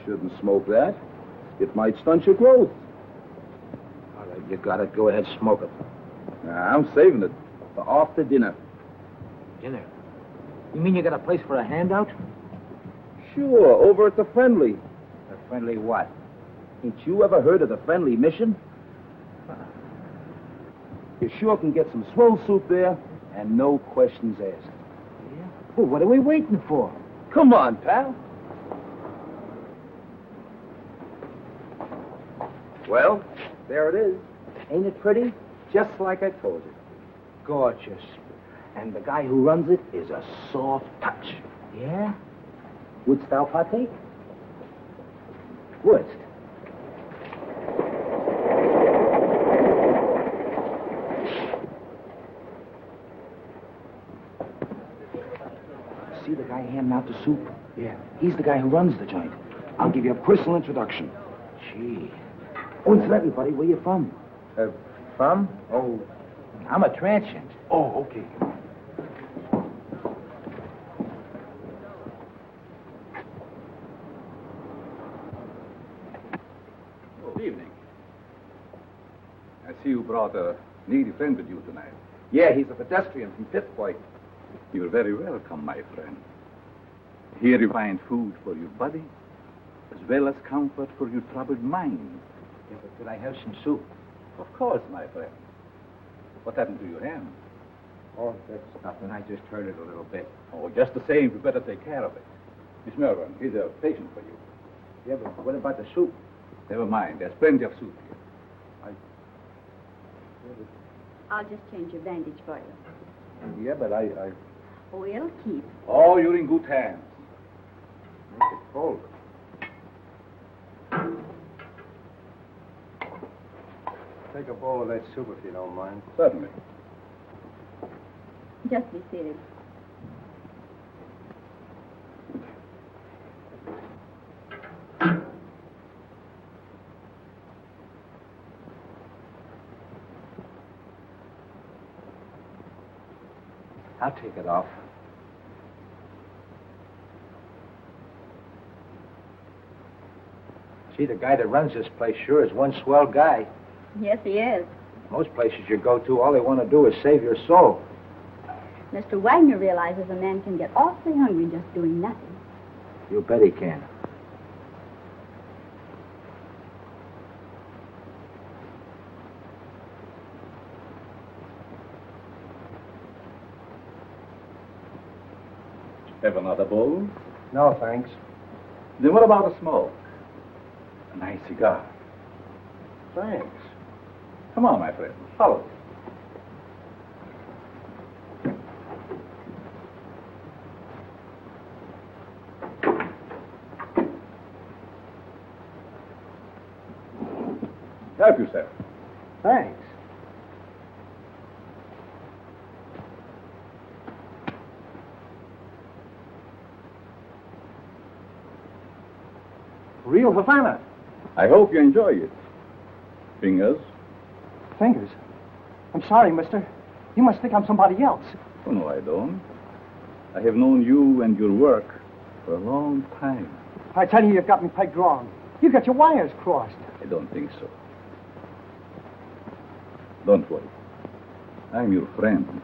Shouldn't smoke that. It might stunt your growth. All right, you got it. Go ahead, smoke it. Nah, I'm saving it for after dinner. Dinner? You mean you got a place for a handout? Sure, over at the Friendly. The Friendly what? Ain't you ever heard of the Friendly Mission? You sure can get some swell soup there, and no questions asked. Yeah? Well, what are we waiting for? Come on, pal. Well, there it is. Ain't it pretty? Just like I told you. Gorgeous. And the guy who runs it is a soft touch. Yeah? Wouldst thou partake? Wouldst? See the guy handing out the soup? Yeah. He's the guy who runs the joint. I'll give you a personal introduction. Gee. Oh, incidentally, buddy, where you from? From? Oh, I'm a transient. Oh, okay. Good evening. I see you brought a needy friend with you tonight. Yeah, he's a pedestrian from Fifth Point. You're very welcome, my friend. Here you find food for your body, as well as comfort for your troubled mind. Yeah, but could I have some soup? Of course, my friend. What happened to your hand? Oh, that's nothing. I just hurt it a little bit. Oh, just the same, you better take care of it. Miss Melbourne, here's a patient for you. Yeah, but what about the soup? Never mind, there's plenty of soup here. I'll just change your bandage for you. Yeah, but I... Oh, it'll keep. Oh, you're in good hands. Make it cold. Take a bowl of that soup if you don't mind. Certainly. Just be seated. I'll take it off. See, the guy that runs this place sure is one swell guy. Yes, he is. Most places you go to, all they want to do is save your soul. Mr. Wagner realizes a man can get awfully hungry just doing nothing. You bet he can. Have another bowl? No, thanks. Then what about a smoke? A nice cigar. Thanks. Come on, my friend. Follow me. Help yourself. Thanks. Real Havana. I hope you enjoy it. Fingers? Fingers. I'm sorry, mister. You must think I'm somebody else. Oh, no, I don't. I have known you and your work for a long time. I tell you, you've got me pegged wrong. You got your wires crossed. I don't think so. Don't worry. I'm your friend.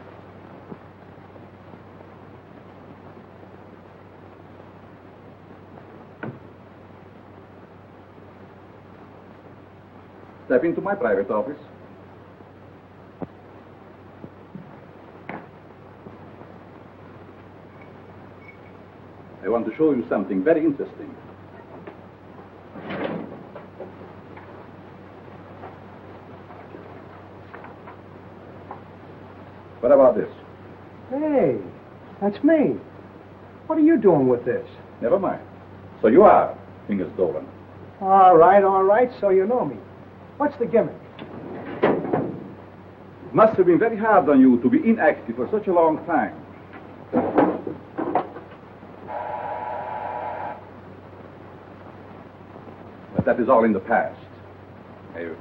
Step into my private office. I want to show you something very interesting. What about this? Hey, that's me. What are you doing with this? Never mind. So you are Fingers Dolan. All right, so you know me. What's the gimmick? It must have been very hard on you to be inactive for such a long time. But that is all in the past. I have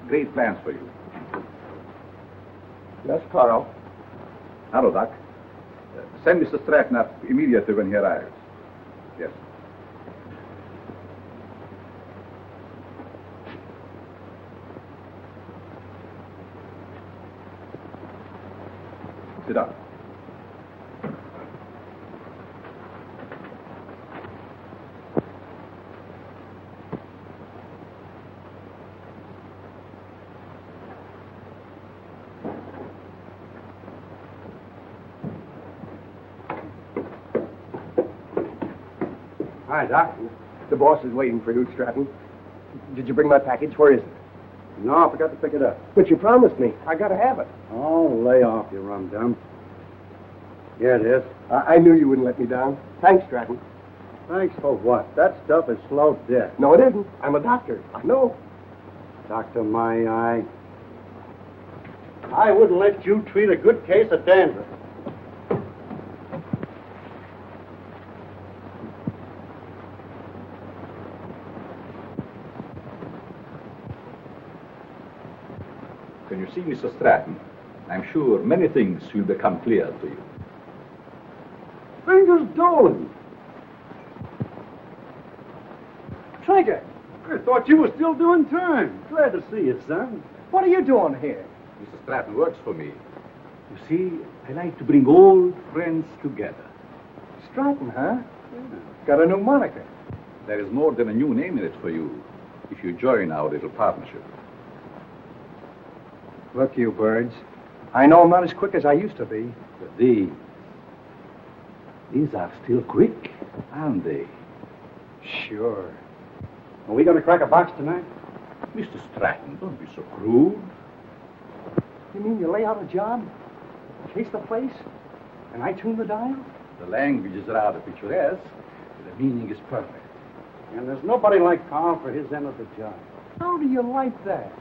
great plans for you. Yes, Carl. Hello, Doc. Send Mr. Stratton up immediately when he arrives. Yes. Sit down. Hi, Doc. The boss is waiting for you, Stratton. Did you bring my package? Where is it? No, I forgot to pick it up. But you promised me. I gotta have it. Oh, lay off, you rum-dum. Here it is. I knew you wouldn't let me down. Thanks, Stratton. Thanks for what? That stuff is slow death. No, it isn't. I'm a doctor. I know. Doctor, my eye. I wouldn't let you treat a good case of dandruff. When you see Mr. Stratton, I'm sure many things will become clear to you. Fingers Dolan. Trigger, I thought you were still doing time. Glad to see you, son. what are you doing here? Mr. Stratton works for me. You see, I like to bring old friends together. Stratton, huh? Got a new moniker. There is more than a new name in it for you if you join our little partnership. Look, you birds. I know I'm not as quick as I used to be. But these are still quick, aren't they? Sure. Are we going to crack a box tonight? Mr. Stratton, don't be so crude. You mean you lay out a job, chase the place, and I tune the dial? The language is rather picturesque, but the meaning is perfect. And there's nobody like Carl for his end of the job. How do you like that?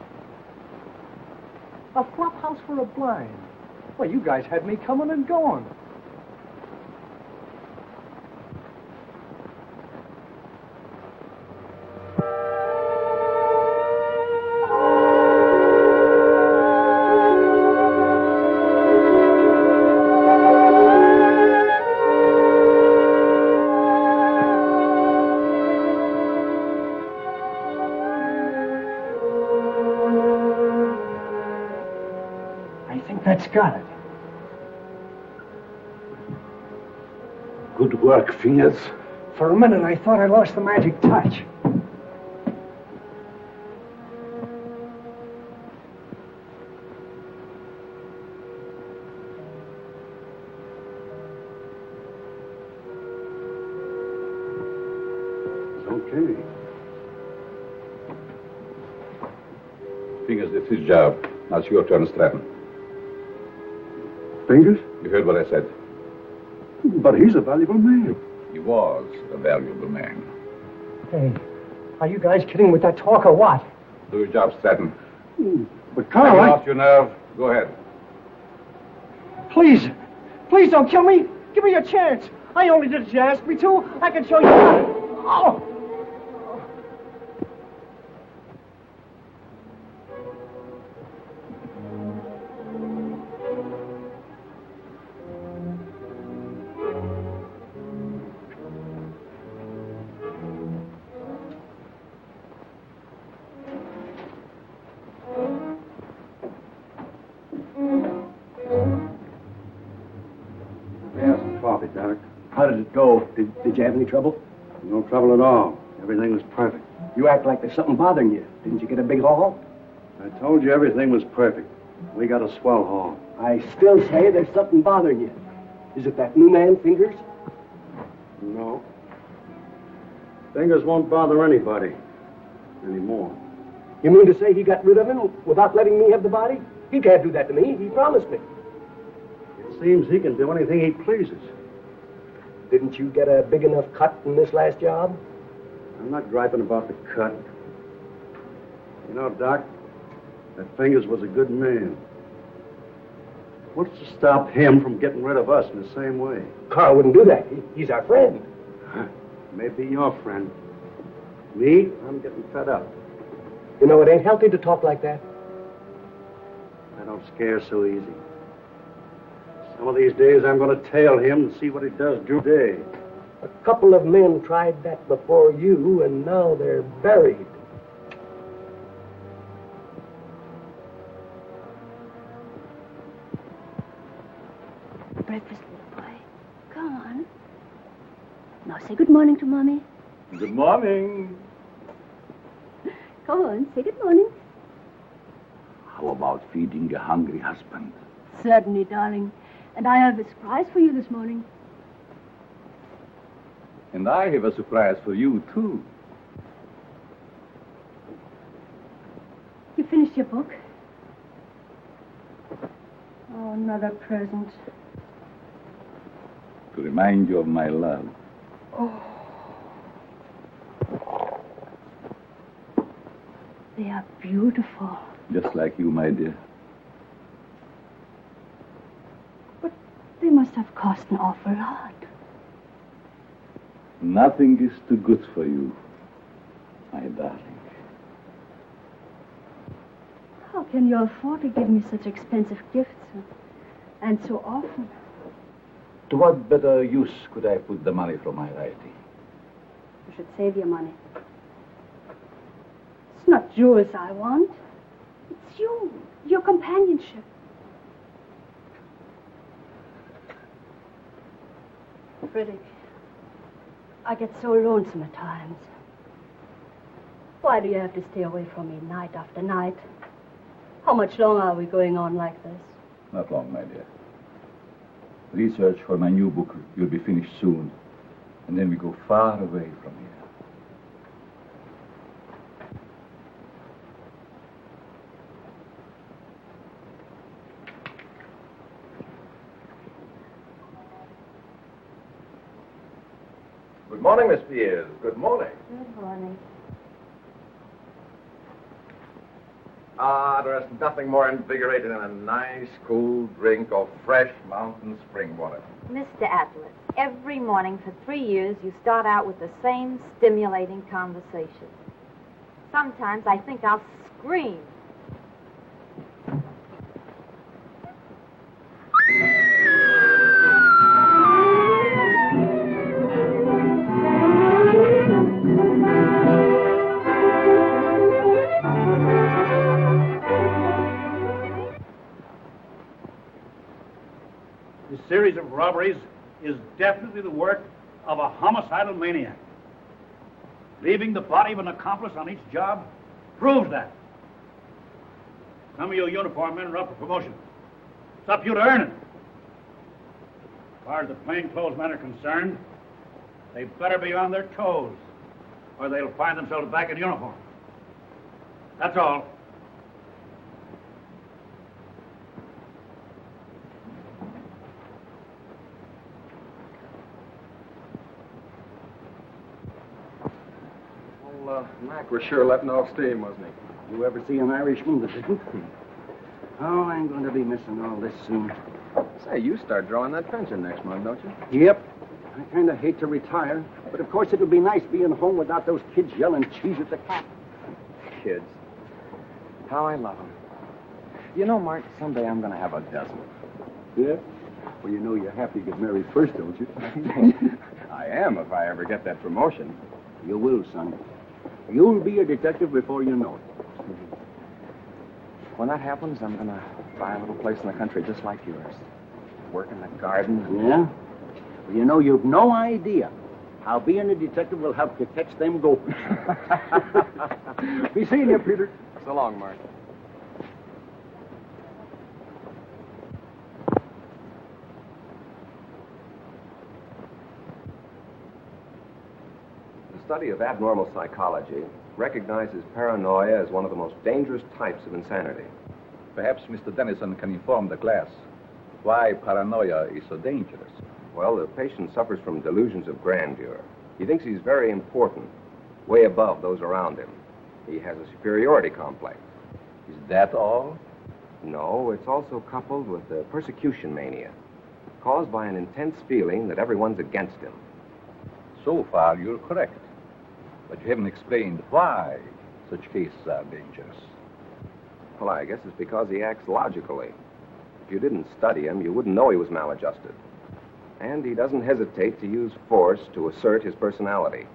A flop house for a blind. Well, you guys had me coming and going. That's got it. Good work, Fingers. For a minute, I thought I lost the magic touch. It's okay. Fingers, it's his job. Now it's your turn, Stratton. Fingers? You heard what I said. But he's a valuable man. He was a valuable man. Hey, are you guys kidding with that talk or what? Do your job, Stratton. But Have Carl, you I... lost your nerve? Go ahead. Please, please don't kill me. Give me a chance. I only did as you asked me to. I can show you how. Oh! Have some coffee, Doc. How did it go? Did you have any trouble? No trouble at all. Everything was perfect. You act like there's something bothering you. Didn't you get a big haul? I told you everything was perfect. We got a swell haul. I still say there's something bothering you. Is it that new man, Fingers? No. Fingers won't bother anybody anymore. You mean to say he got rid of him without letting me have the body? He can't do that to me. He promised me. It seems he can do anything he pleases. Didn't you get a big enough cut in this last job? I'm not griping about the cut. You know, Doc, that Fingers was a good man. What's to stop him from getting rid of us in the same way? Carl wouldn't do that. He's our friend. Maybe your friend. Me, I'm getting fed up. You know, it ain't healthy to talk like that. I don't scare so easy. Some of these days I'm going to tail him and see what he does today. A couple of men tried that before you, and now they're buried. Breakfast, little boy. Come on. Now say good morning to Mommy. Good morning. Come on, say good morning. How about feeding your hungry husband? Certainly, darling. And I have a surprise for you this morning. And I have a surprise for you, too. You finished your book? Oh, another present. To remind you of my love. Oh. They are beautiful. Just like you, my dear. But they must have cost an awful lot. Nothing is too good for you, my darling. How can you afford to give me such expensive gifts and so often? To what better use could I put the money from my writing? You should save your money. It's not jewels I want. It's you, your companionship. Frederick, I get so lonesome at times. Why do you have to stay away from me night after night? How much longer are we going on like this? Not long, my dear. Research for my new book will be finished soon. And then we go far away from here. Good morning, Miss Pierce. Good morning. Good morning. There's nothing more invigorating than a nice, cool drink of fresh mountain spring water. Mr. Atlas, every morning for 3 years you start out with the same stimulating conversation. Sometimes I think I'll scream. This series of robberies is definitely the work of a homicidal maniac. Leaving the body of an accomplice on each job proves that. Some of you uniform men are up for promotion. It's up to you to earn it. As far as the plainclothes men are concerned, they better be on their toes, or they'll find themselves back in uniform. That's all. Well, Mac was sure letting off steam, wasn't he? You ever see an Irishman that didn't? Oh, I'm going to be missing all this soon. Say, you start drawing that pension next month, don't you? Yep. I kind of hate to retire, but of course it'll be nice being home without those kids yelling cheese at the cat. Kids. How I love them. You know, Mark, someday I'm going to have a dozen. Yeah? Well, you know you have to get married first, don't you? I am if I ever get that promotion. You will, son. You'll be a detective before you know it. When that happens, I'm going to buy a little place in the country just like yours. Work in the garden. Yeah? Well, you know, you've no idea how being a detective will help you catch them gophers. Be seeing you, Peter. So long, Mark. The study of abnormal psychology recognizes paranoia as one of the most dangerous types of insanity. Perhaps Mr. Dennison can inform the class why paranoia is so dangerous. Well, the patient suffers from delusions of grandeur. He thinks he's very important, way above those around him. He has a superiority complex. Is that all? No, it's also coupled with a persecution mania, caused by an intense feeling that everyone's against him. So far, you're correct. But you haven't explained why such cases are dangerous. Well, I guess it's because he acts logically. If you didn't study him, you wouldn't know he was maladjusted. And he doesn't hesitate to use force to assert his personality.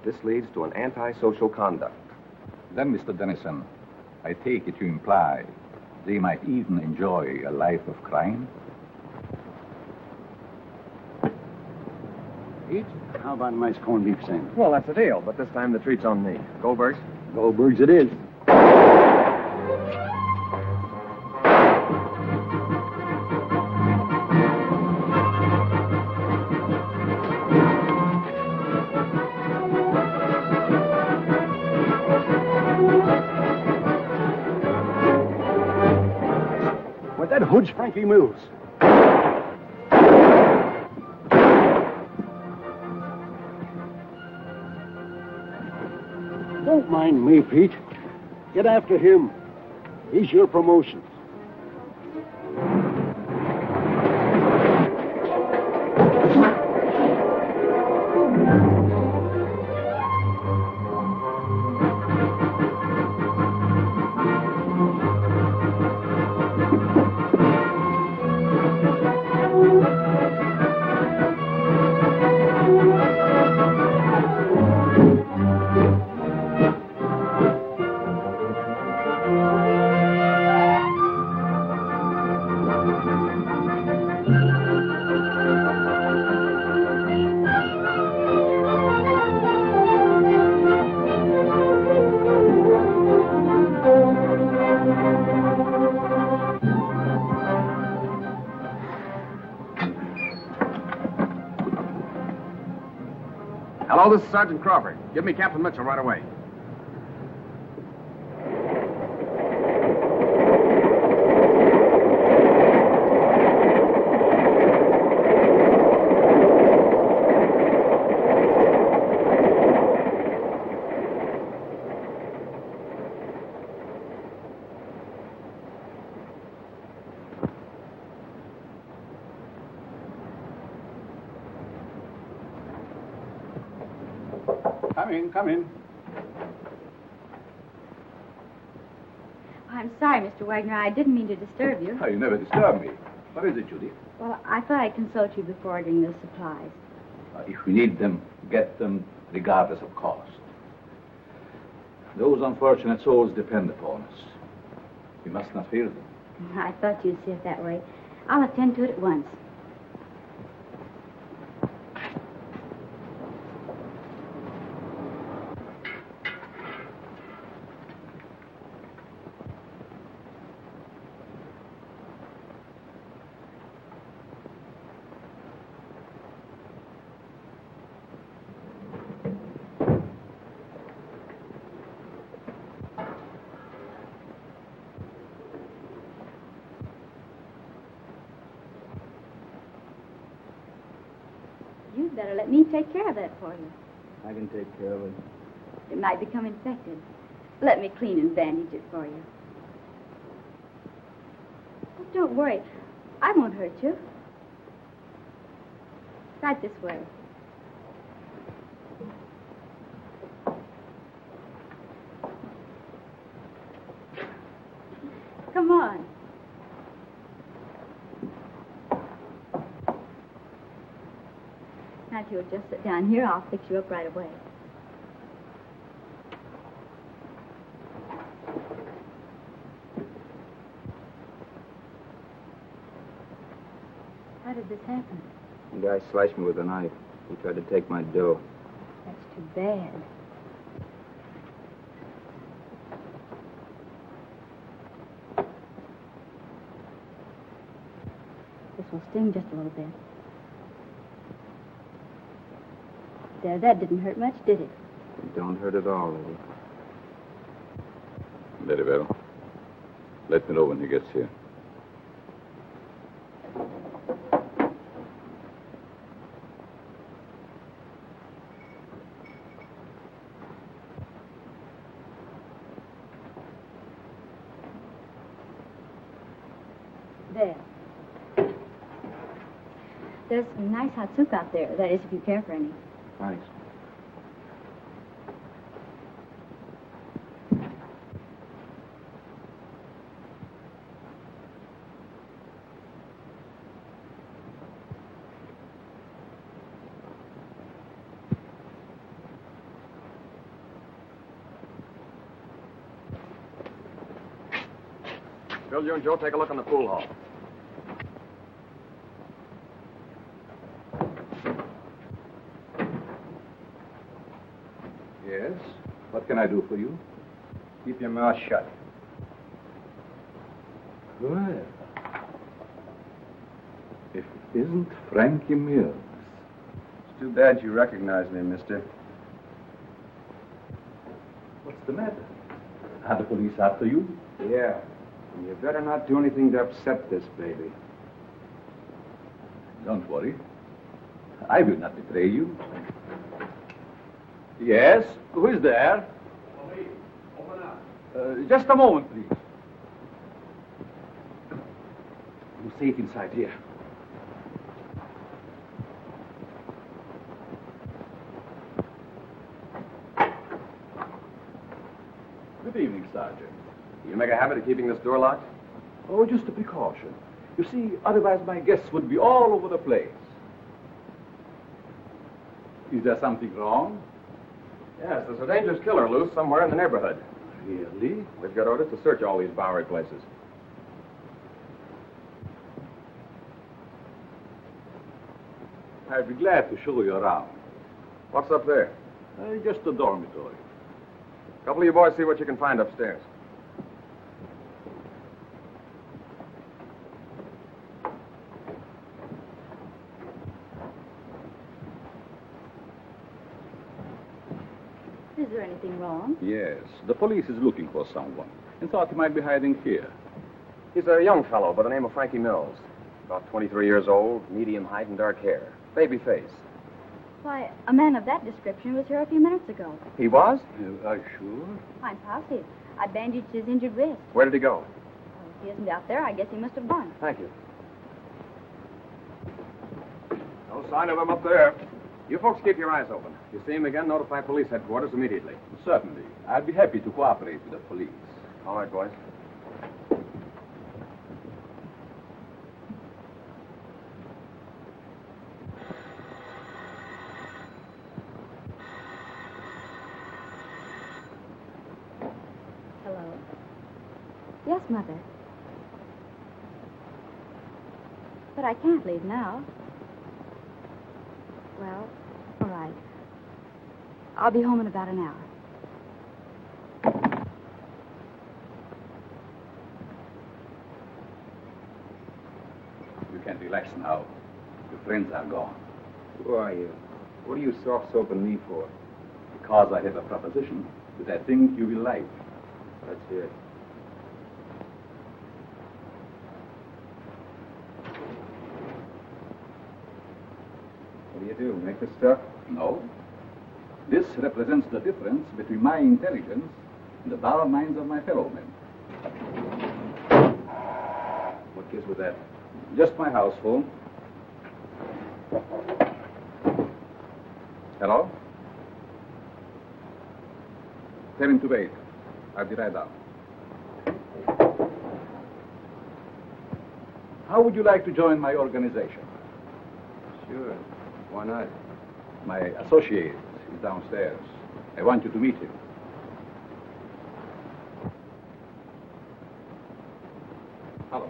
This leads to an antisocial conduct. Then, Mr. Dennison, I take it you imply they might even enjoy a life of crime? Pete, how about a nice corned beef sandwich? Well, that's a deal, but this time the treat's on me. Goldbergs? Goldberg's it is. With that hood's Frankie Mills. Don't mind me, Pete. Get after him. He's your promotion. Hello, this is Sergeant Crawford. Give me Captain Mitchell right away. Come in. I'm sorry, Mr. Wagner. I didn't mean to disturb you. Oh, you never disturb me. What is it, Judy? Well, I thought I'd consult you before ordering the supplies. If we need them, get them regardless of cost. Those unfortunate souls depend upon us. We must not fear them. I thought you'd see it that way. I'll attend to it at once. You'd better let me take care of that for you. I can take care of it. It might become infected. Let me clean and bandage it for you. Oh, don't worry. I won't hurt you. Right this way. Come on. Now, if you'll just sit down here, I'll fix you up right away. How did this happen? The guy slashed me with a knife. He tried to take my dough. That's too bad. This will sting just a little bit. There, that didn't hurt much, did it? It don't hurt at all, Eddie. Very well. Let me know when he gets here. There. There's some nice hot soup out there. That is, if you care for any. Thanks. Bill, you and Joe take a look in the pool hall. Yes? What can I do for you? Keep your mouth shut. Well, if it isn't Frankie Mills. It's too bad you recognize me, mister. What's the matter? Are the police after you? Yeah. And you better not do anything to upset this baby. Don't worry. I will not betray you. Yes? Who is there? Open up. Just a moment, please. You're safe inside here. Good evening, Sergeant. You make a habit of keeping this door locked? Oh, just a precaution. You see, otherwise my guests would be all over the place. Is there something wrong? Yes, there's a dangerous killer loose somewhere in the neighborhood. Really? We've got orders to search all these Bowery places. I'd be glad to show you around. What's up there? Just a dormitory. A couple of you boys see what you can find upstairs. Is there anything wrong? Yes, the police is looking for someone and thought he might be hiding here. He's a young fellow by the name of Frankie Mills. About 23 years old, medium height and dark hair. Baby face. Why, a man of that description was here a few minutes ago. He was? Are you sure? I'm positive. I bandaged his injured wrist. Where did he go? Well, if he isn't out there, I guess he must have gone. Thank you. No sign of him up there. You folks keep your eyes open. If you see him again, notify police headquarters immediately. Certainly. I'd be happy to cooperate with the police. All right, boys. Hello. Yes, Mother. But I can't leave now. Well, all right. I'll be home in about an hour. You can relax now. Your friends are gone. Who are you? What are you soft-soaping me for? Because I have a proposition that I think you will like. Let's hear it. What do you do? Make the stuff? No. This represents the difference between my intelligence and the dull minds of my fellow men. What gives with that? Just my house phone. Hello? Tell him to wait. I'll be right down. How would you like to join my organization? Sure. Why not? My associate is downstairs. I want you to meet him. Hello.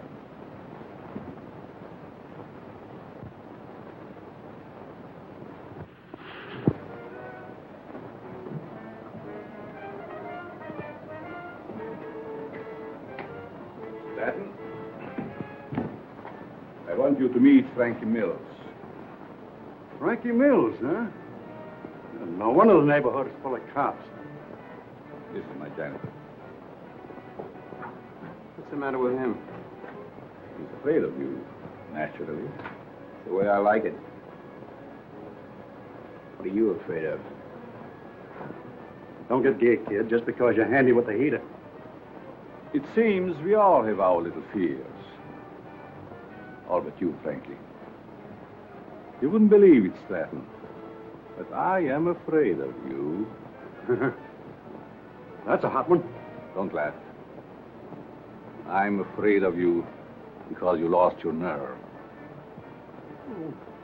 Stratton? I want you to meet Frankie Mills. Frankie Mills, huh? No wonder the neighborhood is full of cops. This is my janitor. What's the matter with him? He's afraid of you, naturally. The way I like it. What are you afraid of? Don't get gay, kid, just because you're handy with the heater. It seems we all have our little fears. All but you, Frankie. You wouldn't believe it, Stratton, but I am afraid of you. That's a hot one. Don't laugh. I'm afraid of you because you lost your nerve.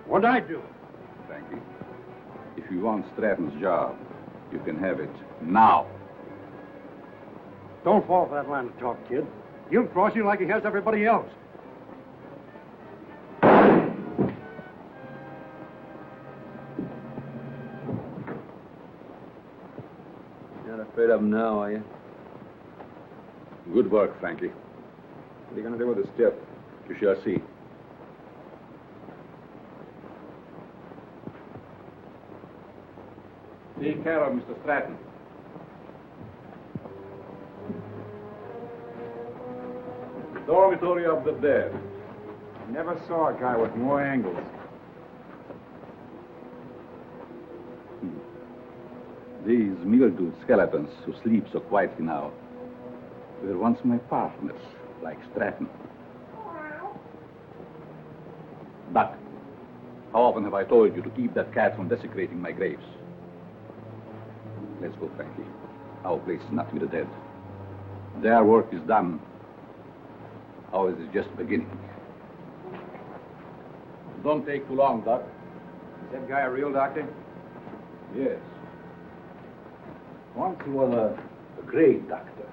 What'd I do? Frankie, if you want Stratton's job, you can have it now. Don't fall for that line of talk, kid. He'll cross you like he has everybody else. Not afraid of him now, are you? Good work, Frankie. What are you going to do with the stiff? You shall see. Take care of Mr. Stratton. The dormitory of the dead. Never saw a guy with more angles. These mildewed skeletons who sleep so quietly now were once my partners, like Stratton. Buck, how often have I told you to keep that cat from desecrating my graves? Let's go, Frankie. Our place is not with the dead. Their work is done. Ours is just beginning. Don't take too long, Doc. Is that guy a real doctor? Yes. Once he was a great doctor.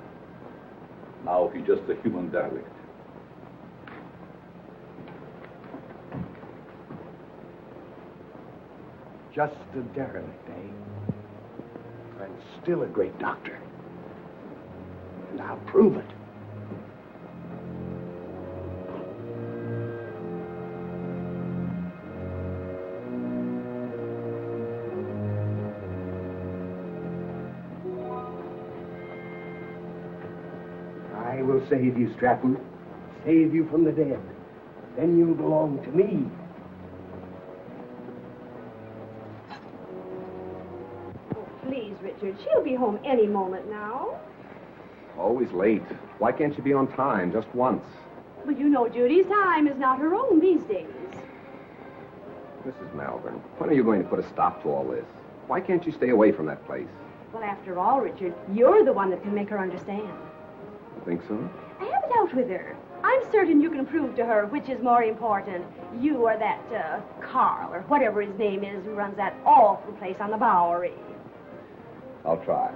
Now he's just a human derelict. Just a derelict, eh? And still a great doctor. And I'll prove it. I will save you, Stratton. Save you from the dead. Then you'll belong to me. Please, Richard. She'll be home any moment now. Always late. Why can't you be on time just once? But you know Judy's time is not her own these days. Mrs. Malvern, when are you going to put a stop to all this? Why can't you stay away from that place? Well, after all, Richard, you're the one that can make her understand. You think so? I have it out with her. I'm certain you can prove to her which is more important, you or that Carl, or whatever his name is, who runs that awful place on the Bowery. I'll try.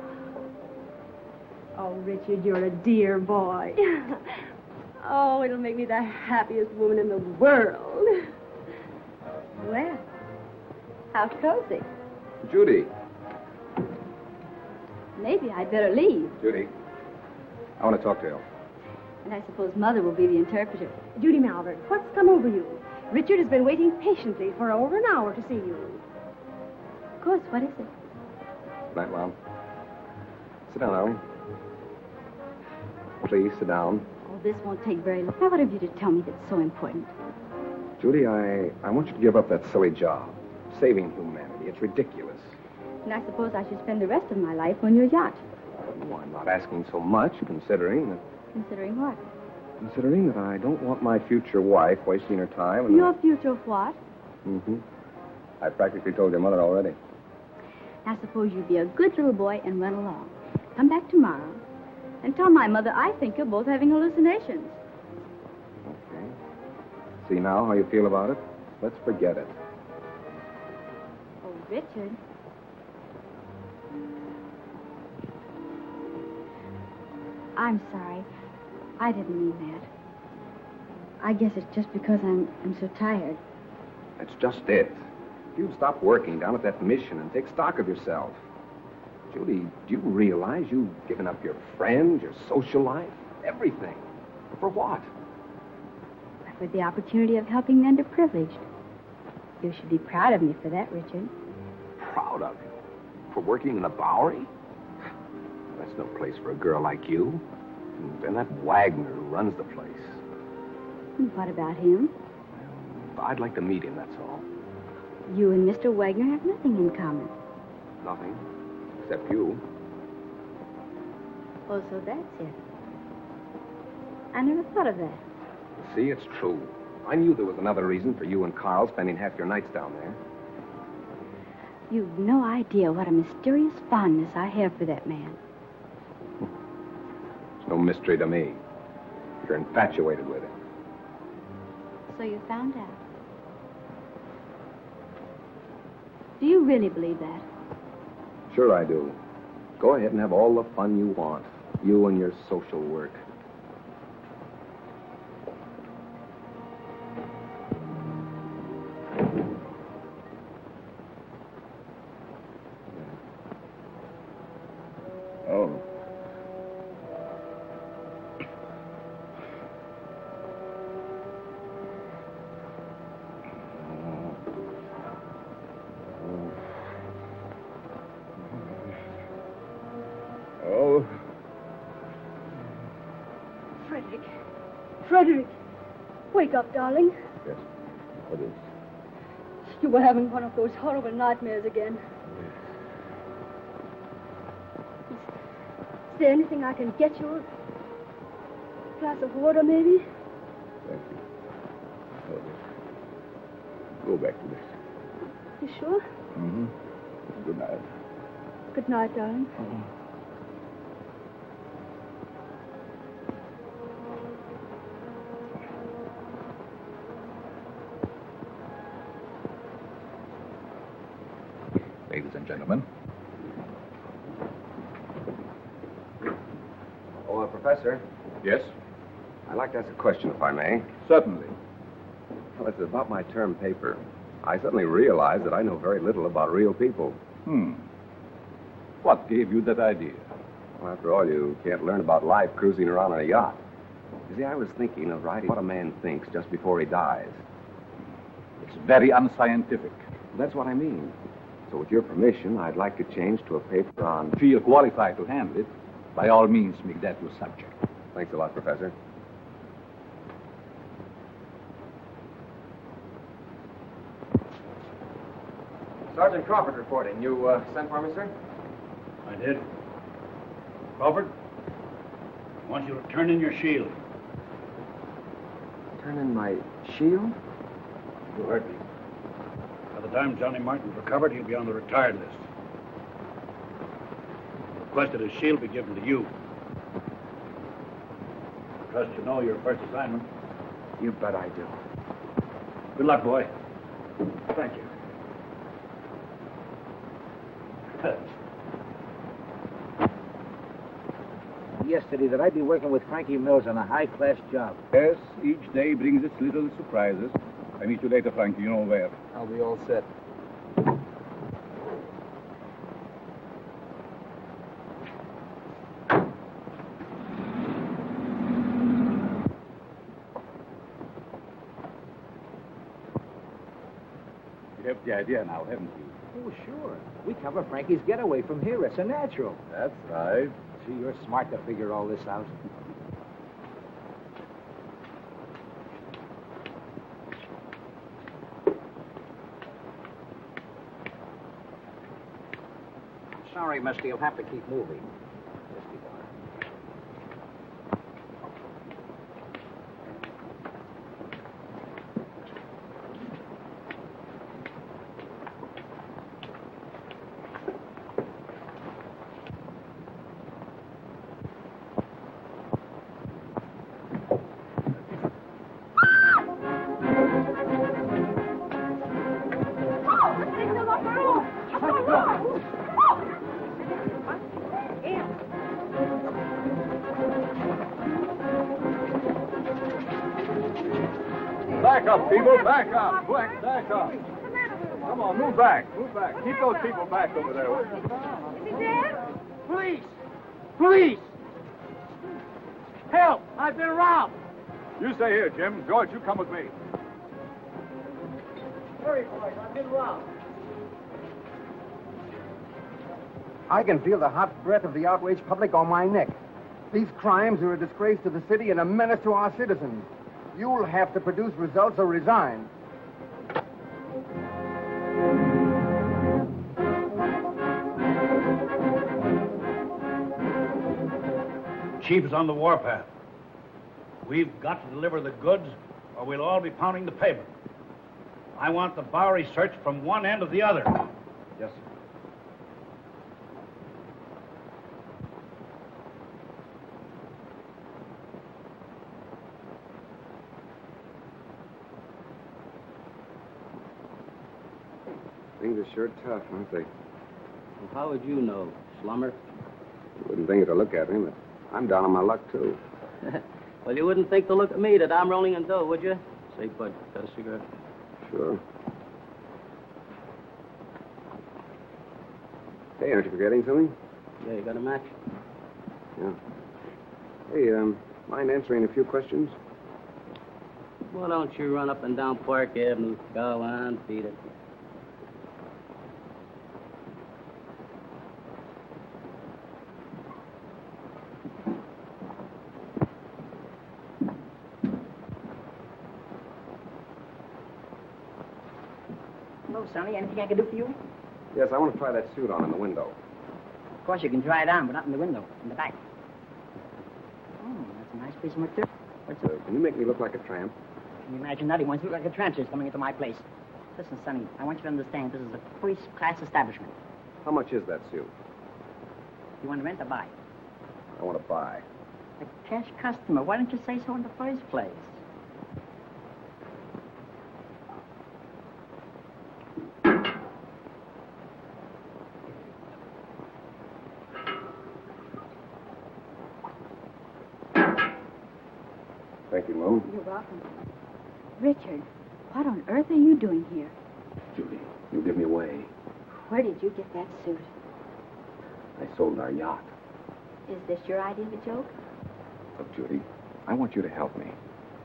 Oh, Richard, you're a dear boy. Oh, it'll make me the happiest woman in the world. Well, how cozy. Judy. Maybe I'd better leave. Judy. I want to talk to you. And I suppose Mother will be the interpreter. Judy Malvern, what's come over you? Richard has been waiting patiently for over an hour to see you. Of course, what is it? Night, Mom. Sit down, Ellen. Please, sit down. Oh, this won't take very long. Now, what have you to tell me that's so important? Judy, I want you to give up that silly job. saving humanity. It's ridiculous. And I suppose I should spend the rest of my life on your yacht. Oh, I'm not asking so much, considering that... Considering what? Considering that I don't want my future wife wasting her time and... Your future what? Mm-hmm. I practically told your mother already. Now suppose you be a good little boy and run along. Come back tomorrow and tell my mother I think you're both having hallucinations. Okay. See now how you feel about it? Let's forget it. Oh, Richard. I'm sorry. I didn't mean that. I guess it's just because I'm so tired. That's just it. You stop working down at that mission and take stock of yourself. Judy, do you realize you've given up your friends, your social life, everything? For what? For the opportunity of helping the underprivileged. You should be proud of me for that, Richard. Proud of you? For working in the Bowery? That's no place for a girl like you. And that Wagner who runs the place. And what about him? I'd like to meet him, that's all. You and Mr. Wagner have nothing in common. Nothing. Except you. Oh, so that's it. I never thought of that. See, it's true. I knew there was another reason for you and Carl spending half your nights down there. You've no idea what a mysterious fondness I have for that man. It's no mystery to me. You're infatuated with him. So you found out. Do you really believe that? Sure I do. Go ahead and have all the fun you want. You and your social work. Oh. Oh. Frederick. Frederick. Wake up, darling. Yes. What is? You were having one of those horrible nightmares again. Is there anything I can get you? A glass of water, maybe? Thank you. Oh, yes. Go back to this. You sure? Mm-hmm. Good night. Good night, darling. Ladies and gentlemen. Oh, Professor. Yes? I'd like to ask a question, if I may. Certainly. Well, it's about my term paper. I suddenly realized that I know very little about real people. What gave you that idea? Well, after all, you can't learn about life cruising around on a yacht. You see, I was thinking of writing what a man thinks just before he dies. It's very unscientific. That's what I mean. So with your permission, I'd like to change to a paper on... Feel qualified to handle it. By all means, make that your subject. Thanks a lot, Professor. Sergeant Crawford reporting. You sent for me, sir? I did. Crawford, I want you to turn in your shield. Turn in my shield? You heard me. By the time Johnny Martin's recovered, he'll be on the retired list. Requested his shield be given to you. Trust you know your first assignment. You bet I do. Good luck, boy. Thank you. Yesterday that I'd be working with Frankie Mills on a high-class job. Yes, each day brings its little surprises. I meet you later, Frankie. You know where. I'll be all set. You have the idea now, haven't you? Oh, sure. We cover Frankie's getaway from here. It's a natural. That's right. Gee, you're smart to figure all this out. Sorry, mister. You'll have to keep moving. Just keep on. Back up, people. Back up. Quick, back up. Come on, move back. Move back. Keep those people back over there. Is he dead? Police! Police! Help! I've been robbed! You stay here, Jim. George, you come with me. Hurry, boys. I've been robbed. I can feel the hot breath of the outraged public on my neck. These crimes are a disgrace to the city and a menace to our citizens. You'll have to produce results or resign. Chief is on the warpath. We've got to deliver the goods, or we'll all be pounding the pavement. I want the Bowery searched from one end to the other. Yes, sir. Things are sure tough, aren't they? Well, how would you know, Slummer? You wouldn't think it to look at me, but I'm down on my luck, too. Well, you wouldn't think to look at me that I'm rolling in dough, would you? Say, Bud, got a cigarette? Sure. Hey, aren't you forgetting something? Yeah, you got a match? Yeah. Hey, mind answering a few questions? Why don't you run up and down Park Avenue? Go on, beat it. Hello, Sonny. Anything I can do for you? Yes, I want to try that suit on in the window. Of course, you can try it on, but not in the window, in the back. Oh, that's a nice piece of material. What's it? Can you make me look like a tramp? Can you imagine that? He wants to look like a transfer coming into my place. Listen, Sonny, I want you to understand this is a first-class establishment. How much is that suit? You want to rent or buy? I want to buy. A cash customer. Why don't you say so in the first place? Thank you, Mo. You're welcome. Richard, what on earth are you doing here? Judy, you give me away. Where did you get that suit? I sold our yacht. Is this your idea of a joke? Look, Judy, I want you to help me.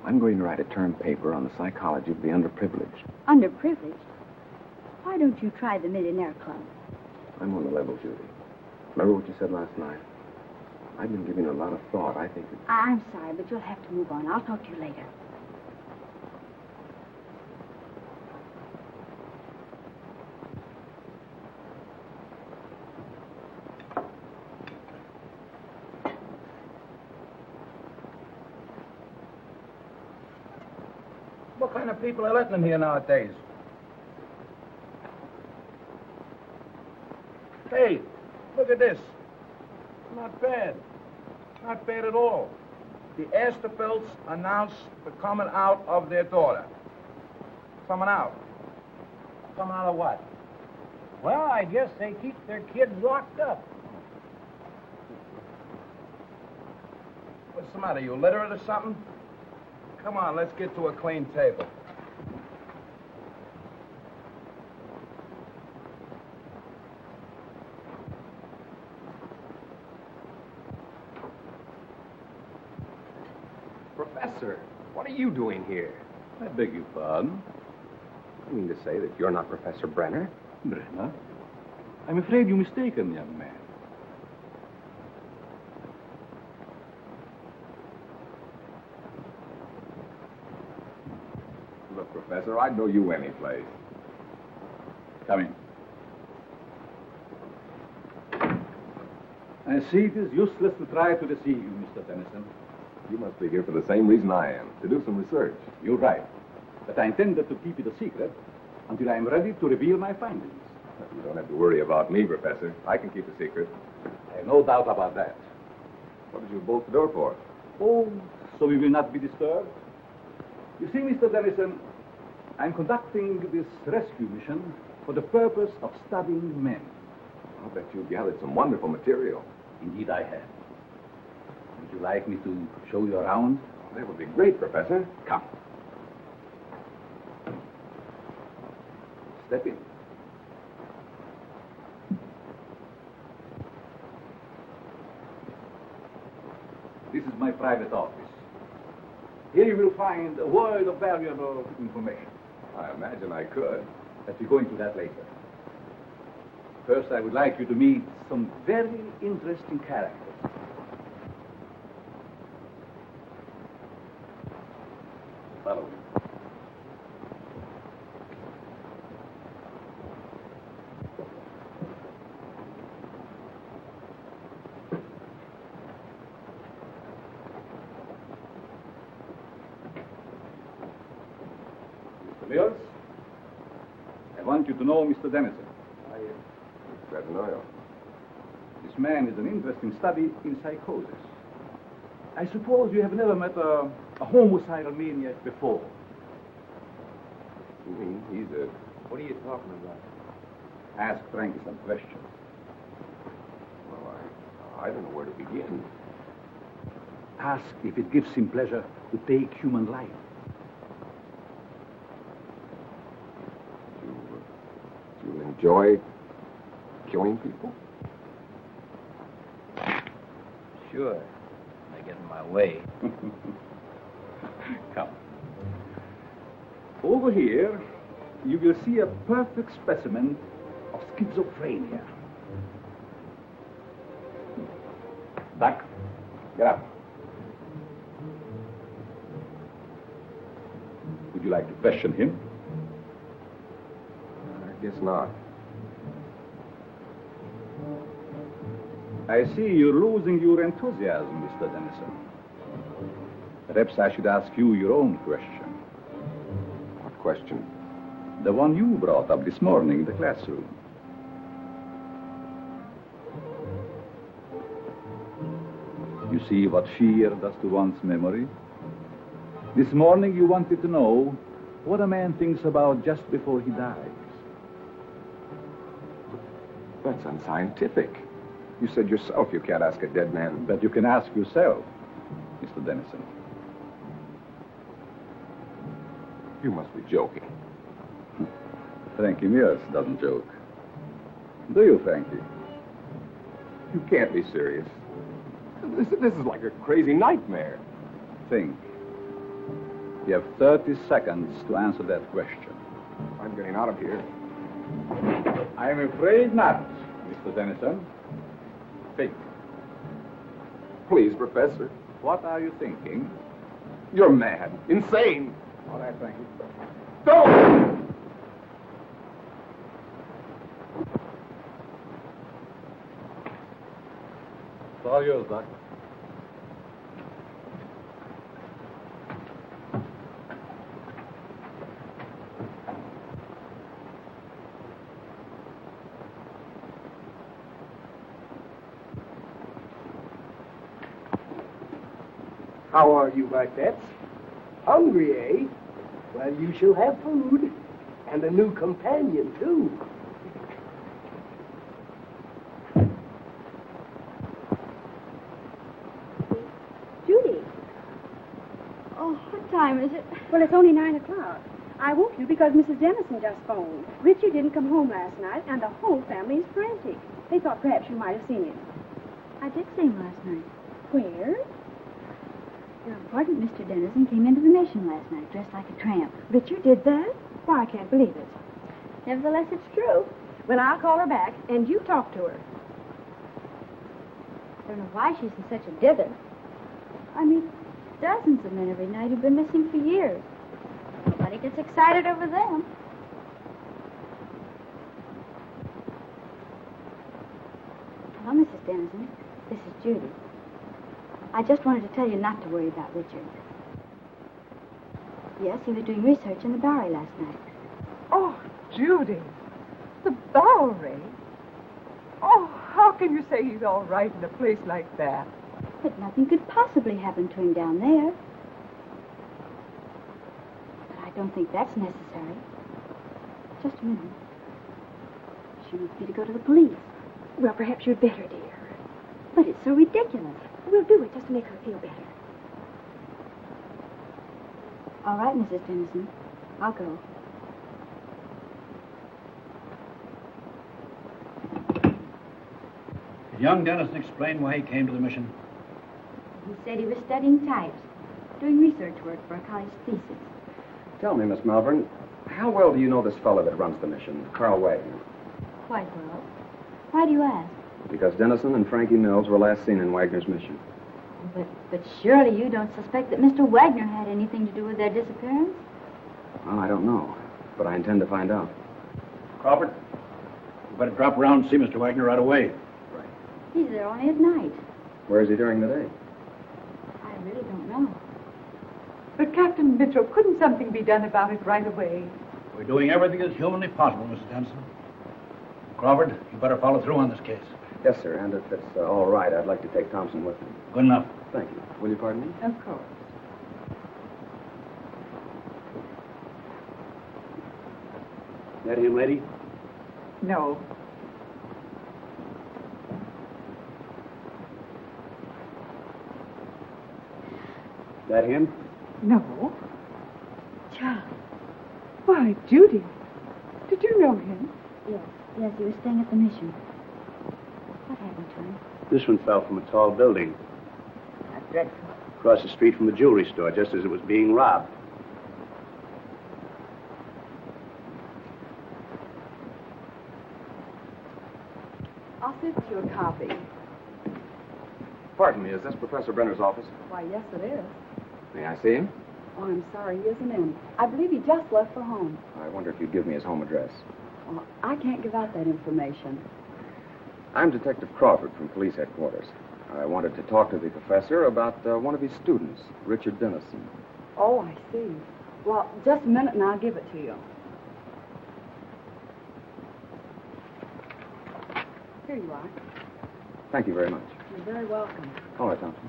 I'm going to write a term paper on the psychology of the underprivileged. Underprivileged? Why don't you try the Millionaire Club? I'm on the level, Judy. Remember what you said last night? I've been giving it a lot of thought. I think that... I'm sorry, but you'll have to move on. I'll talk to you later. What kind of people are letting in here nowadays? Hey, look at this. Not bad. Not bad at all. The Asterfelds announced the coming out of their daughter. Coming out. Coming out of what? Well, I guess they keep their kids locked up. What's the matter? You literate or something? Come on, let's get to a clean table. Professor, what are you doing here? I beg your pardon? You mean to say that you're not Professor Brenner? Brenner? I'm afraid you're mistaken, young man. Look, Professor, I'd know you anyplace. Come in. I see it is useless to try to deceive you, Mr. Tennyson. You must be here for the same reason I am, to do some research. You're right. But I intended to keep it a secret until I am ready to reveal my findings. You don't have to worry about me, Professor. I can keep a secret. I have no doubt about that. What did you bolt the door for? Oh, so we will not be disturbed? You see, Mr. Dennison, I'm conducting this rescue mission for the purpose of studying men. I'll bet you've gathered some wonderful material. Indeed, I have. Would you like me to show you around? That would be great, Professor. Come. Step in. This is my private office. Here you will find a world of valuable information. I imagine I could. But we'll go into that later. First, I would like you to meet some very interesting characters. Follow me. Mr. Mills, I want you to know Mr. Dennison. Glad to know you. This man is an interesting study in psychosis. I suppose you have never met a homicidal maniac before. You mean he's a... What are you talking about? Ask Frankie some questions. Well, I don't know where to begin. Ask if it gives him pleasure to take human life. Do you enjoy killing people? Sure. I get in my way. Come. Over here, you will see a perfect specimen of schizophrenia. Duck, get up. Would you like to question him? I guess not. I see you're losing your enthusiasm, Mr. Dennison. Perhaps I should ask you your own question. What question? The one you brought up this morning in the classroom. You see what fear does to one's memory? This morning you wanted to know what a man thinks about just before he dies. That's unscientific. You said yourself you can't ask a dead man. But you can ask yourself, Mr. Dennison. You must be joking. Frankie Mears doesn't joke. Do you, Frankie? You can't be serious. This is like a crazy nightmare. Think. You have 30 seconds to answer that question. I'm getting out of here. I'm afraid not, Mr. Dennison. Think. Please, Professor. What are you thinking? You're mad. Insane. All right, Frankie. Don't! It's all yours, Doc. How are you, my pets? Hungry, eh? Well, you shall have food. And a new companion, too. Judy. Oh, what time is it? Well, it's only 9 o'clock. I woke you because Mrs. Dennison just phoned. Richie didn't come home last night, and the whole family is frantic. They thought perhaps you might have seen him. I did see him last night. Where? Your important Mr. Dennison came into the Mission last night dressed like a tramp. Richard did that? Why, I can't believe it. Nevertheless, it's true. Well, I'll call her back, and you talk to her. I don't know why she's in such a dither. I meet dozens of men every night who've been missing for years. Nobody gets excited over them. Hello, Mrs. Dennison. This is Judy. I just wanted to tell you not to worry about Richard. Yes, he was doing research in the Bowery last night. Oh, Judy. The Bowery? Oh, how can you say he's all right in a place like that? But nothing could possibly happen to him down there. But I don't think that's necessary. Just a minute. She wants me to go to the police. Well, perhaps you'd better, dear. But it's so ridiculous. We'll do it just to make her feel better. All right, Mrs. Dennison. I'll go. Did young Dennison explain why he came to the mission? He said he was studying types, doing research work for a college thesis. Tell me, Miss Malvern, how well do you know this fellow that runs the mission, Carl Wagner? Quite well. Why do you ask? Because Dennison and Frankie Mills were last seen in Wagner's mission. But surely you don't suspect that Mr. Wagner had anything to do with their disappearance? Well, I don't know, but I intend to find out. Crawford, you better drop around and see Mr. Wagner right away. He's there only at night. Where is he during the day? I really don't know. But Captain Mitchell, couldn't something be done about it right away? We're doing everything that's humanly possible, Mrs. Dennison. Crawford, you better follow through on this case. Yes, sir, and if it's all right, I'd like to take Thompson with me. Good enough. Thank you. Will you pardon me? Of course. That him, lady? No. That him? No. Charlie. Why, Judy. Did you know him? Yes, he was staying at the mission. What happened to him? This one fell from a tall building. That's dreadful. Across the street from the jewelry store, just as it was being robbed. I'll send you a copy. Pardon me, is this Professor Brenner's office? Why, yes, it is. May I see him? Oh, I'm sorry, he isn't in. I believe he just left for home. I wonder if you'd give me his home address. Well, I can't give out that information. I'm Detective Crawford from police headquarters. I wanted to talk to the professor about one of his students, Richard Dennison. Oh, I see. Well, just a minute and I'll give it to you. Here you are. Thank you very much. You're very welcome. All right, Thompson.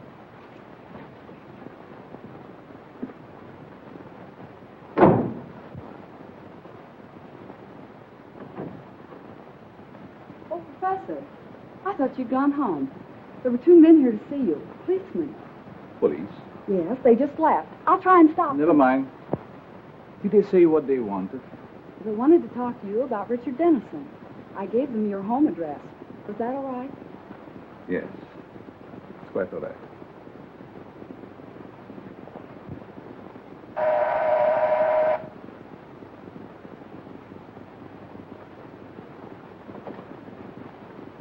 Oh, Professor, I thought you'd gone home. There were two men here to see you, policemen. Police? Yes, they just left. I'll try and stop Never them. mind. Did they say what they wanted? They wanted to talk to you about Richard Dennison. I gave them your home address. Was that all right? Yes. It's quite all right.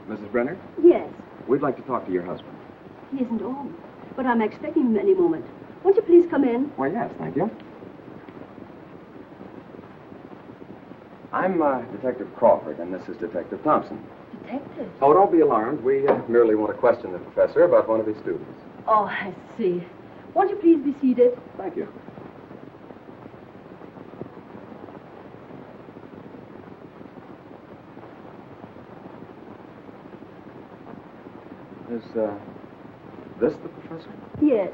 Mrs. Brenner, Yes, we'd like to talk to your husband. he isn't home, but I'm expecting him any moment. Won't you please come in? Why, yes, thank you. I'm Detective Crawford, and this is Detective Thompson. Detective? Oh, don't be alarmed. We merely want to question the professor about one of his students. Oh, I see. Won't you please be seated? Thank you. Is this the professor? Yes.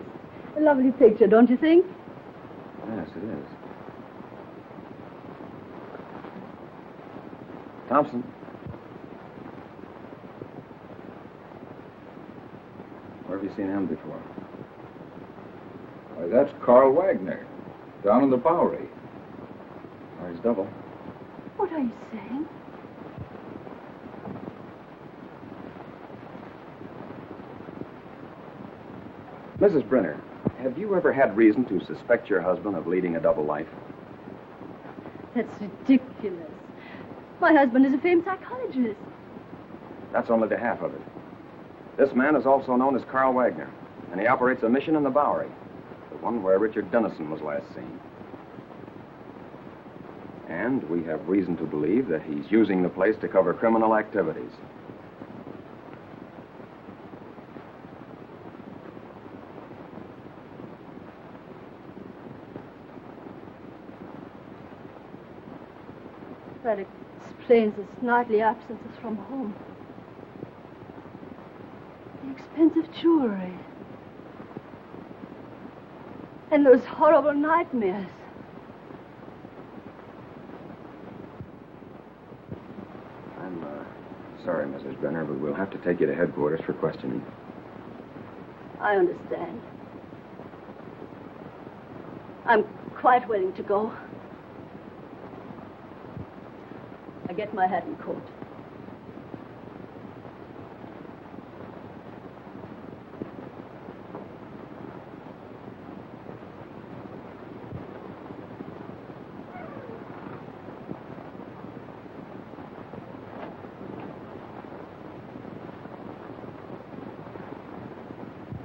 A lovely picture, don't you think? Yes, it is. Thompson. Where have you seen him before? Why, that's Carl Wagner, down in the Bowery. Or his double. What are you saying? Mrs. Brenner, have you ever had reason to suspect your husband of leading a double life? That's ridiculous. My husband is a famed psychologist. That's only the half of it. This man is also known as Carl Wagner, and he operates a mission in the Bowery, the one where Richard Dennison was last seen. And we have reason to believe that he's using the place to cover criminal activities. That explains his nightly absences from home. The expensive jewelry. And those horrible nightmares. I'm sorry, Mrs. Brenner, but we'll have to take you to headquarters for questioning. I understand. I'm quite willing to go. I get my hat and coat.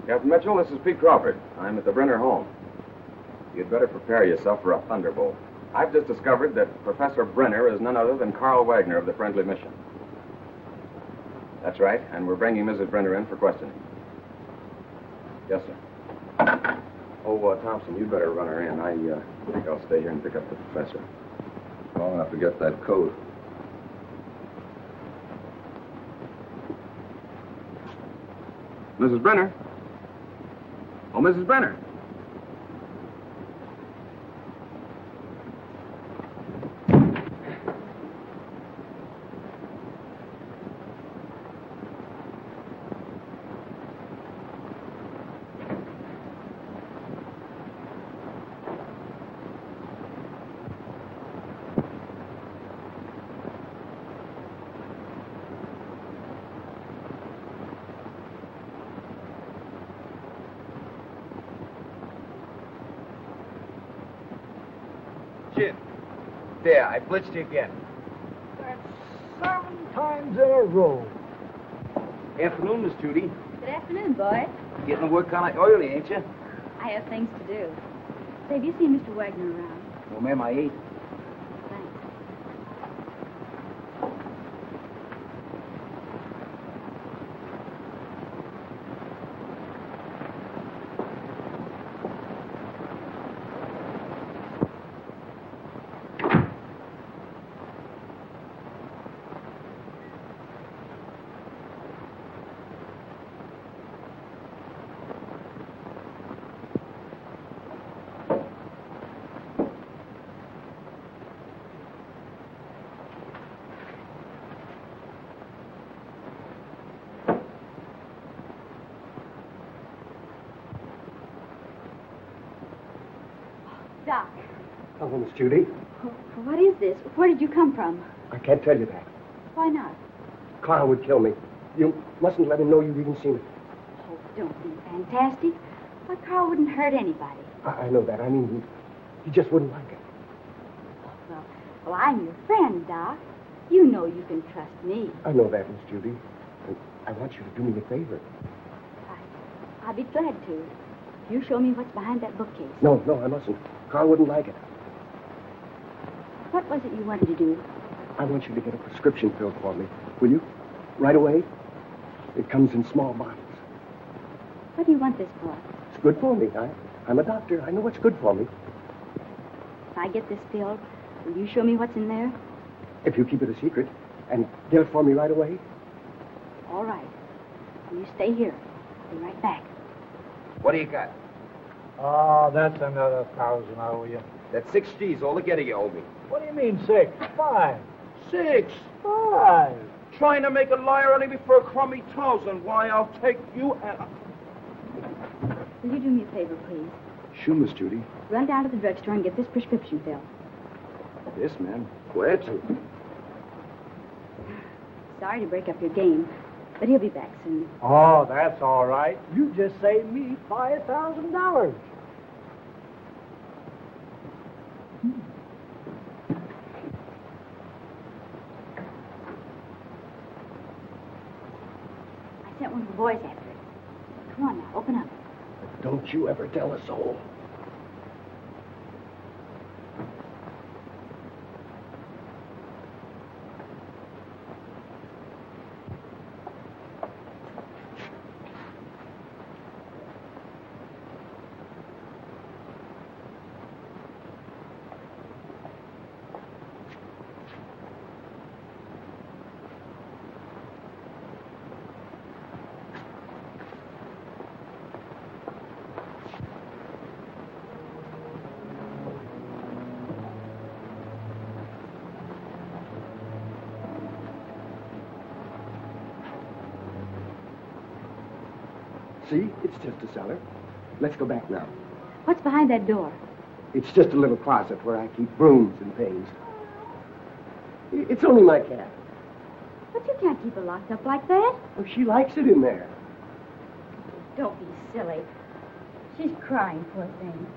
Captain Mitchell, this is Pete Crawford. I'm at the Brenner home. You'd better prepare yourself for a thunderbolt. I've just discovered that Professor Brenner is none other than Carl Wagner of the Friendly Mission. That's right, and we're bringing Mrs. Brenner in for questioning. Yes, sir. Oh, Thompson, you'd better run her in. I think I'll stay here and pick up the professor. Long enough to get that coat. Mrs. Brenner? Oh, Mrs. Brenner. Jim. There, I blitzed you again. That's 7 times in a row. Afternoon, Miss Judy. Good afternoon, boy. Getting the work kind of oily, ain't you? I have things to do. Say, have you seen Mr. Wagner around? Well, ma'am, I ate. Thanks. Doc, Hello, Miss Judy. what is this? Where did you come from? I can't tell you that. Why not? Carl would kill me. You mustn't let him know you've even seen it. Oh, don't be fantastic. Why, Carl wouldn't hurt anybody. I know that. I mean, he just wouldn't like it. Well, I'm your friend, Doc. You know you can trust me. I know that, Miss Judy. And I want you to do me a favor. I'll be glad to. You show me what's behind that bookcase. No, I mustn't. Carl wouldn't like it. What was it you wanted to do? I want you to get a prescription filled for me. Will you? Right away? It comes in small bottles. What do you want this for? It's good for me. I'm a doctor. I know what's good for me. If I get this filled, will you show me what's in there? If you keep it a secret and get it for me right away. All right. You stay here. I'll be right back. What do you got? Oh, that's another 1,000 I owe you. That's 6 G's altogether you owe me. What do you mean 6? 5. 6. 5. Trying to make a liar out of me for a crummy thousand. Why, I'll take you and... Will you do me a favor, please? Sure, Miss Judy. Run down to the drugstore and get this prescription filled. Yes, ma'am. Glad to. Sorry to break up your game, but he'll be back soon. Oh, that's all right. You just saved me $5,000. I sent one of the boys after it. Come on now, open up. Don't you ever tell a soul. See? It's just a cellar. Let's go back now. What's behind that door? It's just a little closet where I keep brooms and things. It's only my cat. But you can't keep her locked up like that. Oh, she likes it in there. Don't be silly. She's crying, poor thing.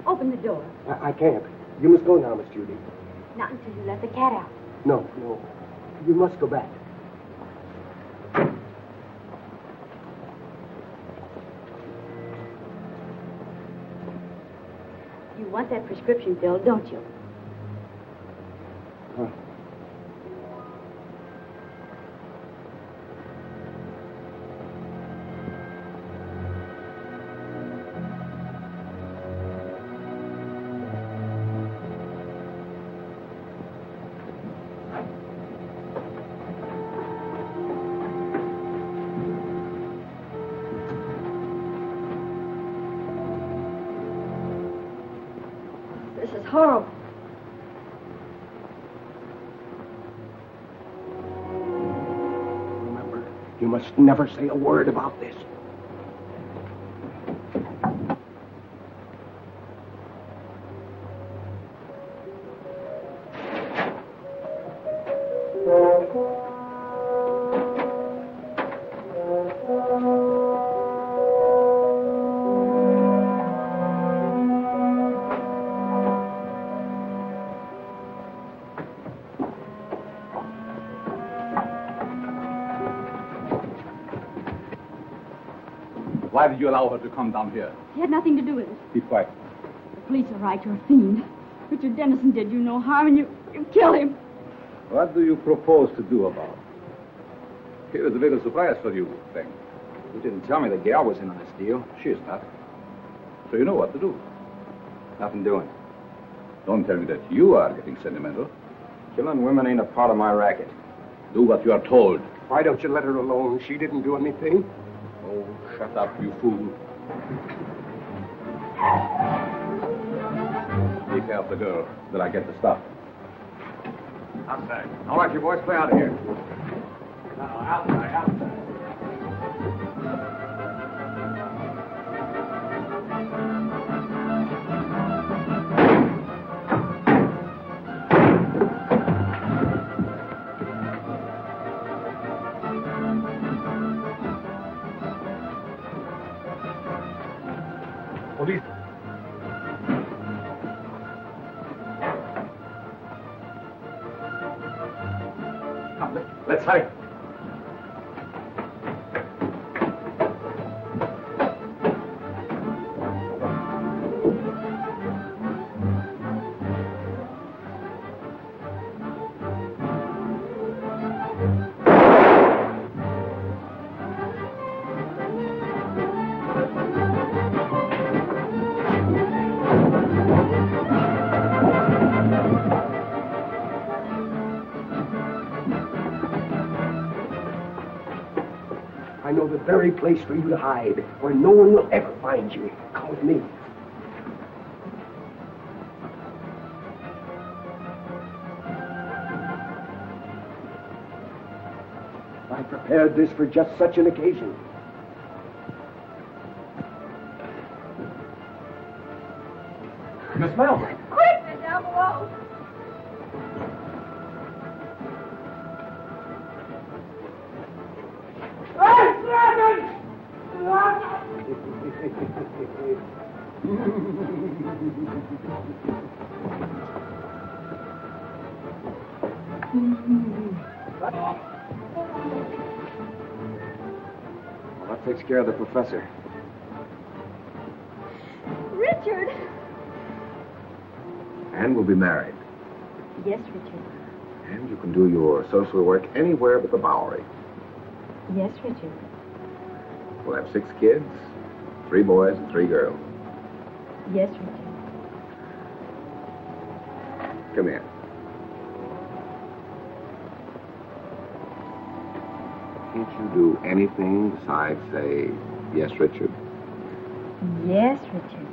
Open the door. I can't. You must go now, Miss Judy. Not until you let the cat out. No. You must go back. You want that prescription filled, don't you? Huh. This is horrible. Remember, you must never say a word about this. Why did you allow her to come down here? He had nothing to do with it. Keep quiet. The police are right. You're a fiend. Richard Dennison did you no harm, and you killed him. What do you propose to do about it? Here's a little surprise for you, Frank. You didn't tell me the gal was in on this deal. She is not. So you know what to do. Nothing doing. Don't tell me that you are getting sentimental. Killing women ain't a part of my racket. Do what you are told. Why don't you let her alone? She didn't do anything. Oh, shut up, you fool. Take care of the girl till I get the stuff. Outside. All right, you boys, play out of here. Outside. Police. Come, let's hurry. I know the very place for you to hide, where no one will ever find you. Come with me. I prepared this for just such an occasion. Miss Melvin. Quick! They're down below. Well, that takes care of the professor. Richard! And we'll be married. Yes, Richard. And you can do your social work anywhere but the Bowery. Yes, Richard. We'll have 6 kids, 3 boys and 3 girls. Yes, Richard. Come here. Can't you do anything besides say, yes, Richard? Yes, Richard.